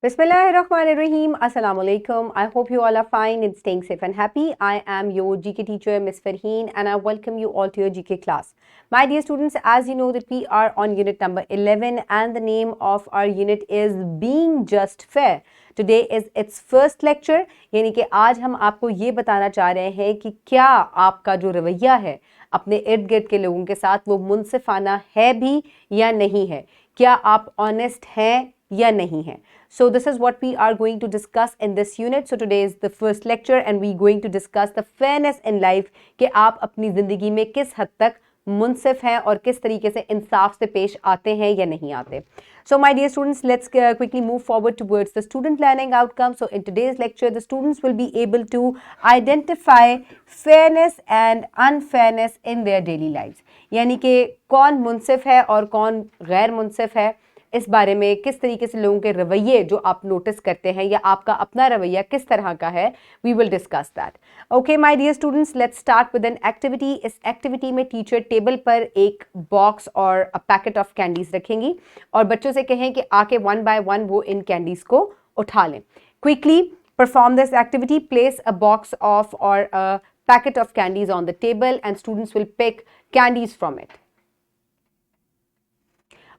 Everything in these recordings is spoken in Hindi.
Bismillahirrahmanirrahim. Assalamu alaikum. I hope you all are fine and staying safe and happy. I am your GK teacher, Miss Farheen, and I welcome you all to your GK class. My dear students, as you know that we are on unit number 11 and the name of our unit is Being Just Fair. Today is its first lecture, यानी कि आज हम आपको ये बताना चाह रहे हैं कि क्या आपका जो रवैया है अपने इर्द गिर्द के लोगों के साथ वो मुनसिफाना है भी या नहीं है, क्या आप ऑनेस्ट हैं या नहीं है. So this is what we are going to discuss in this unit. So today is the first lecture and we going to discuss the fairness in life कि आप अपनी ज़िंदगी में किस हद तक मुनसिफ हैं और किस तरीके से इंसाफ से पेश आते हैं या नहीं आते. So my dear students, let's quickly move forward towards the student learning outcome. So in today's lecture, the students will be able to identify fairness and unfairness in their daily lives. यानी कि कौन मुनसिफ है और कौन गैर मुनसिफ है, इस बारे में किस तरीके से लोगों के रवैये जो आप नोटिस करते हैं या आपका अपना रवैया किस तरह का है, we will discuss that. Okay my dear students, let's start with an activity. इस एक्टिविटी में टीचर टेबल पर एक बॉक्स और अ पैकेट ऑफ कैंडीज रखेंगी और बच्चों से कहें कि आके वन बाय वन वो इन कैंडीज को उठा लें. Quickly perform this activity. Place a box of और a packet of candies on the table and students will pick candies from it.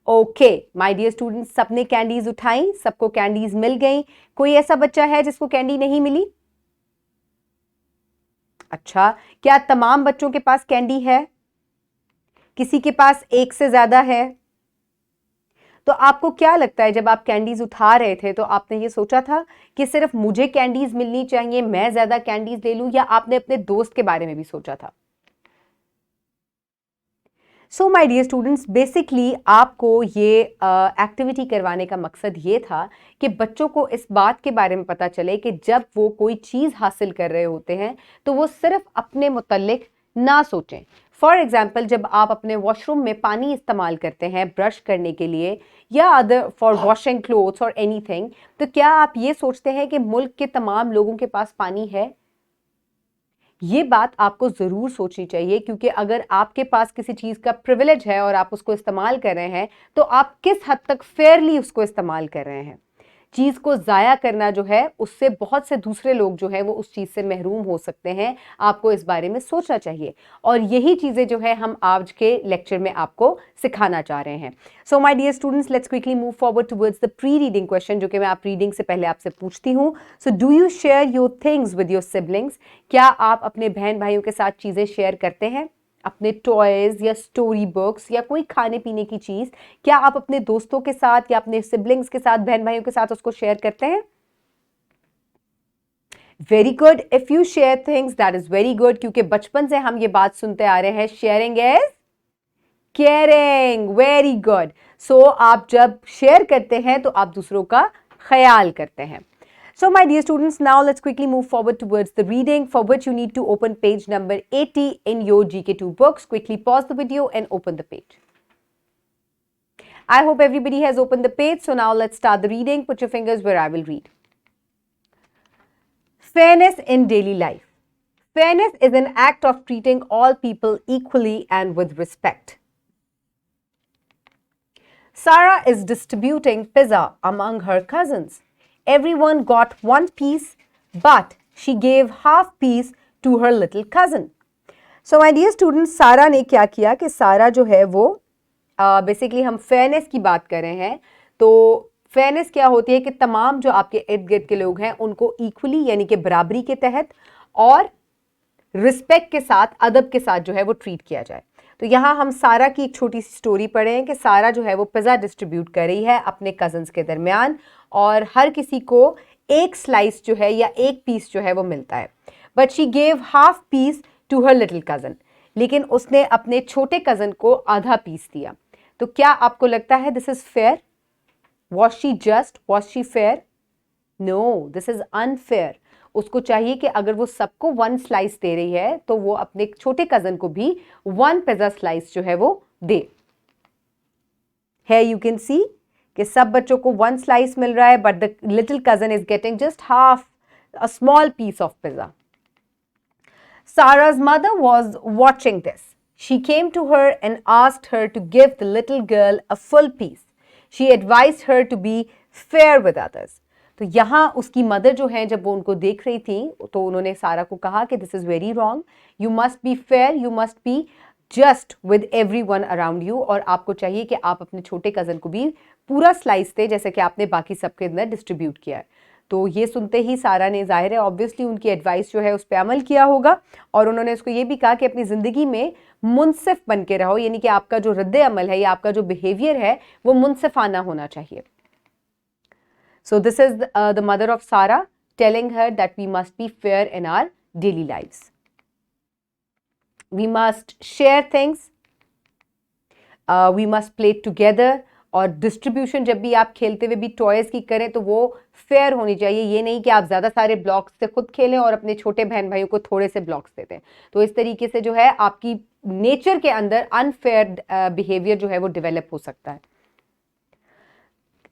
Okay my dear students, सबने कैंडीज उठाई, सबको कैंडीज मिल गई. कोई ऐसा बच्चा है जिसको कैंडी नहीं मिली? अच्छा, क्या तमाम बच्चों के पास कैंडी है? किसी के पास एक से ज्यादा है? तो आपको क्या लगता है जब आप कैंडीज उठा रहे थे तो आपने ये सोचा था कि सिर्फ मुझे कैंडीज मिलनी चाहिए, मैं ज्यादा कैंडीज ले लूं, या आपने अपने दोस्त के बारे में भी सोचा था? So my dear students, basically आपको ये एक्टिविटी करवाने का मकसद ये था कि बच्चों को इस बात के बारे में पता चले कि जब वो कोई चीज़ हासिल कर रहे होते हैं तो वो सिर्फ अपने मुतल्लिक ना सोचें. फॉर एग्जाम्पल, जब आप अपने वॉशरूम में पानी इस्तेमाल करते हैं ब्रश करने के लिए या अदर फॉर वॉशिंग क्लोथ्स और एनीथिंग, तो क्या आप ये सोचते हैं कि मुल्क के तमाम लोगों के पास पानी है? ये बात आपको ज़रूर सोचनी चाहिए, क्योंकि अगर आपके पास किसी चीज़ का प्रिविलेज है और आप उसको इस्तेमाल कर रहे हैं तो आप किस हद तक फेयरली उसको इस्तेमाल कर रहे हैं. चीज़ को ज़ाया करना जो है उससे बहुत से दूसरे लोग जो है वो उस चीज़ से महरूम हो सकते हैं. आपको इस बारे में सोचना चाहिए और यही चीज़ें जो है हम आज के लेक्चर में आपको सिखाना चाह रहे हैं. So my dear students, let's quickly move forward towards the pre reading question, जो कि मैं आप रीडिंग से पहले आपसे पूछती हूँ. So do you share your things with your siblings? क्या आप अपने बहन भाइयों के साथ चीज़ें शेयर करते हैं? अपने टॉयज या स्टोरी बुक्स या कोई खाने पीने की चीज़, क्या आप अपने दोस्तों के साथ या अपने सिबलिंग्स के साथ, बहन भाइयों के साथ उसको शेयर करते हैं? Very good. If you share things, that is very good, क्योंकि बचपन से हम ये बात सुनते आ रहे हैं, sharing is caring. Very good. So आप जब शेयर करते हैं तो आप दूसरों का ख्याल करते हैं. So my dear students, now let's quickly move forward towards the reading, for which you need to open page number 80 in your GK2 books. Quickly pause the video and open the page. I hope everybody has opened the page. So now let's start the reading. Put your fingers where I will read. Fairness in daily life. Fairness is an act of treating all people equally and with respect. Sarah is distributing pizza among her cousins. Everyone got one piece, but she gave half piece to her little cousin. So my dear students, सारा ने क्या किया कि सारा जो है वो बेसिकली हम फेयरनेस की बात कर रहे हैं. तो फेयरनेस क्या होती है कि तमाम जो आपके इर्द गिर्द के लोग हैं उनको इक्वली यानी कि बराबरी के तहत और रिस्पेक्ट के साथ, अदब के साथ जो है वो ट्रीट किया जाए. तो यहाँ हम सारा की एक छोटी सी स्टोरी पढ़े हैं कि सारा जो है वो पिज़्ज़ा डिस्ट्रीब्यूट कर रही है अपने कज़न्स के दरमियान और हर किसी को एक स्लाइस जो है या एक पीस जो है वो मिलता है. But she gave half piece to her little cousin, लेकिन उसने अपने छोटे कज़न को आधा पीस दिया. तो क्या आपको लगता है this is fair? Was she just? Was she fair? No, this is unfair. उसको चाहिए कि अगर वो सबको वन स्लाइस दे रही है तो वो अपने छोटे कज़न को भी वन पिज़्ज़ा स्लाइस जो है वो दे. है यू कैन सी कि सब बच्चों को वन स्लाइस मिल रहा है, but the little cousin is getting just half a small piece of pizza. Sarah's mother was watching this. She came to her and asked her to give the little girl a full piece. She advised her to be fair with others. तो यहाँ उसकी मदर जो है जब वो उनको देख रही थी तो उन्होंने सारा को कहा कि this is very wrong, you must be fair, you must be just with everyone around you, और आपको चाहिए कि आप अपने छोटे कज़न को भी पूरा स्लाइस दें जैसे कि आपने बाकी सबके अंदर डिस्ट्रीब्यूट किया है। तो ये सुनते ही सारा ने ज़ाहिर है ऑब्वियसली उनकी एडवाइस जो है उस पर अमल किया होगा, और उन्होंने उसको ये भी कहा कि अपनी ज़िंदगी में मुनसिफ बन के रहो, यानी कि आपका जो रद्द अमल है या आपका जो बिहेवियर है वो मुनसिफाना होना चाहिए। So this is the mother of Sarah telling her that we must be fair in our daily lives. We must share things. We must play together. और डिस्ट्रीब्यूशन जब भी आप खेलते हुए भी टॉयज़ की करें तो वो फेयर होनी चाहिए। ये नहीं कि आप ज़्यादा सारे ब्लॉक्स से खुद खेलें और अपने छोटे बहन भाइयों को थोड़े से ब्लॉक्स देते हैं। तो इस तरीके से जो है आपकी नेचर के अंदर अनफेयर बिहेवियर जो है वो डेवलप हो सकता है।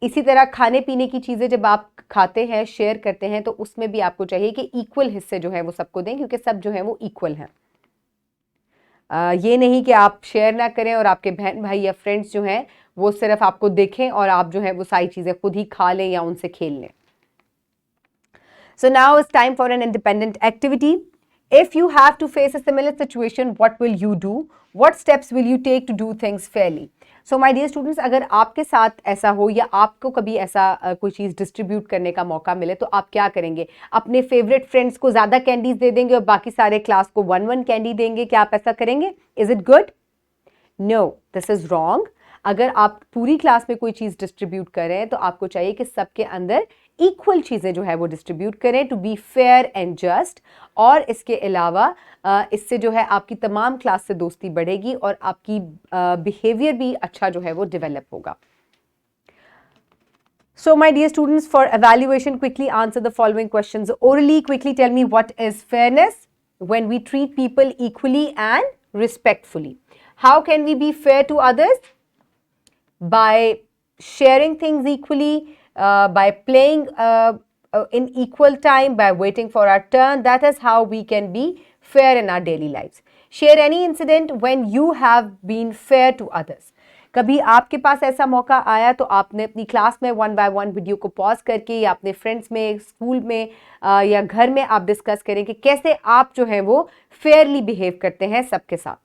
इसी तरह खाने पीने की चीज़ें जब आप खाते हैं, शेयर करते हैं, तो उसमें भी आपको चाहिए कि इक्वल हिस्से जो है वो सबको दें, क्योंकि सब जो है वो इक्वल हैं। ये नहीं कि आप शेयर ना करें और आपके बहन भाई या फ्रेंड्स जो हैं वो सिर्फ आपको देखें और आप जो है वो सारी चीज़ें खुद ही खा लें या उनसे खेल लें। So now it's time for an independent activity. If you have to face a similar situation, what will you do? What steps will you take to do things fairly? So my dear students, अगर आपके साथ ऐसा हो या आपको कभी ऐसा कोई चीज़ डिस्ट्रीब्यूट करने का मौका मिले तो आप क्या करेंगे? अपने फेवरेट फ्रेंड्स को ज़्यादा कैंडीज दे देंगे और बाकी सारे क्लास को 1-1 कैंडी देंगे? क्या आप ऐसा करेंगे? Is it good? No, this is wrong. अगर आप पूरी क्लास में कोई चीज़ डिस्ट्रीब्यूट करें तो आपको चाहिए कि सबके अंदर इक्वल चीज़ें जो है वो डिस्ट्रीब्यूट करें, to be fair and just. और इसके अलावा इससे जो है आपकी तमाम क्लास से दोस्ती बढ़ेगी और आपकी बिहेवियर भी अच्छा जो है वो डेवलप होगा। So my dear students, for evaluation, quickly answer the following questions orally. Quickly tell me, what is fairness? When we treat people equally and respectfully. How can we be fair to others? By sharing things equally, by playing in equal time, by waiting for our turn. That is how we can be fair in our daily lives. Share any incident when you have been fair to others. कभी आपके पास ऐसा मौका आया तो आपने अपनी क्लास में 1 by 1 वीडियो को पॉज करके या अपने फ्रेंड्स में, स्कूल में या घर में आप डिस्कस करें कि कैसे आप जो है वो फेयरली बिहेव करते हैं सबके साथ।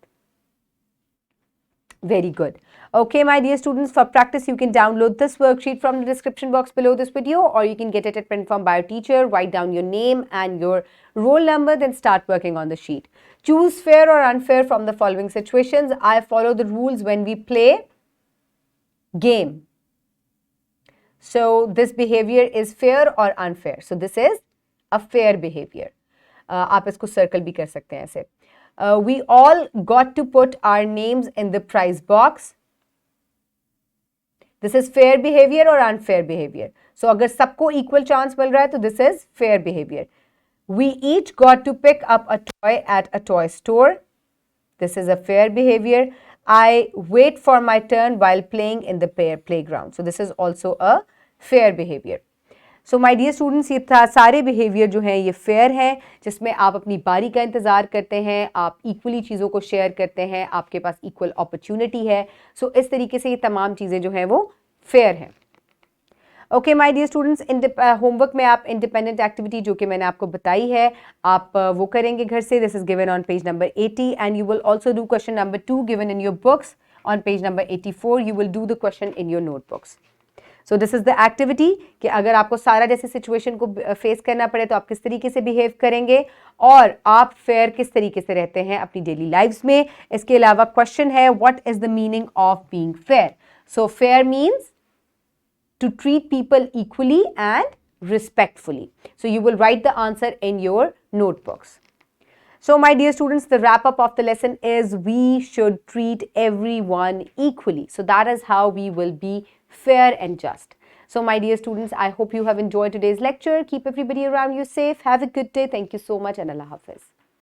Very good. Okay, my dear students, for practice, you can download this worksheet from the description box below this video, or you can get it at print from by your teacher. Write down your name and your roll number, then start working on the sheet. Choose fair or unfair from the following situations. I follow the rules when we play game. So this behavior is fair or unfair. So this is a fair behavior. आप इसको circle भी कर सकते हैं ऐसे. We all got to put our names in the prize box. This is fair behavior or unfair behavior. So अगर सबको equal chance मिल रहा है तो this is fair behavior. We each got to pick up a toy at a toy store. This is a fair behavior. I wait for my turn while playing in the playground. So this is also a fair behavior. So my dear students, ये सारे बिहेवियर जो हैं ये फेयर हैं, जिसमें आप अपनी बारी का इंतज़ार करते हैं, आप इक्वली चीज़ों को शेयर करते हैं, आपके पास इक्वल अपॉर्चुनिटी है। सो इस तरीके से ये तमाम चीज़ें जो हैं वो फेयर हैं। Okay my dear students, homework में आप इंडिपेंडेंट एक्टिविटी जो कि मैंने आपको बताई है आप वो करेंगे घर से। This is given on page number 80 and you will also do question number 2 given in your books on page number 84. You will do the question in your notebooks. So this is the activity कि अगर आपको सारा जैसे सिचुएशन को फेस करना पड़े तो आप किस तरीके से बिहेव करेंगे और आप फेयर किस तरीके से रहते हैं अपनी डेली लाइफ्स में. इसके अलावा क्वेश्चन है, what is the meaning of being fair. So fair means to treat people equally and respectfully. So you will write the answer in your notebooks. So my dear students, the wrap up of the lesson is we should treat everyone equally. So that is how we will be fair and just. So my dear students, I hope you have enjoyed today's lecture. Keep everybody around you safe. Have a good day. Thank you so much and Allah Hafiz.